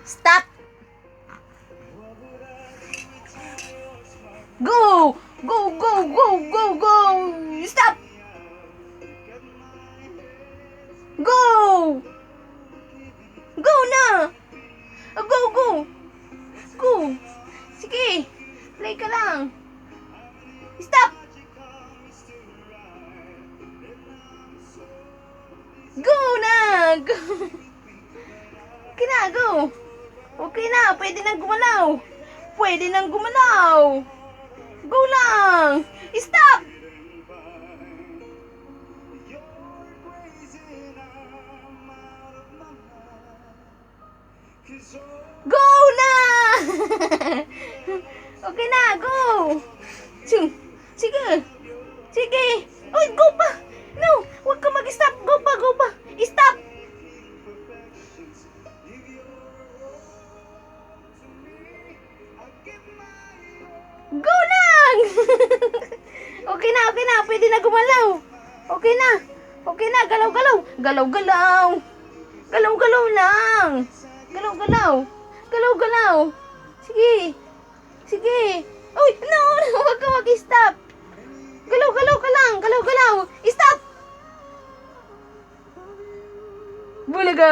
Stop! Go! Go, go, go, go, go! Stop! Go! Go na! Go, go! Go! Sige! Play ka lang! Stop! Go na! Go! Okay na, go! Okay na, pwede nang gumalaw! Pwede nang gumalaw! Go lang! Stop! Go na! Okay na, go! Sige! Sige! Uy, go pa! No! Huwag ka mag-stop! Go pa! Go pa! Stop! Go lang! Okay na, okay na. Pwede na gumalaw. Okay na. Okay na, galaw-galaw. Galaw-galaw. Galaw-galaw lang. Galaw-galaw. Galaw-galaw. Sige. Sige. Uy, no, huwag ka mag-stop. Galaw-galaw ka lang. Galaw-galaw. Stop! Bulaga!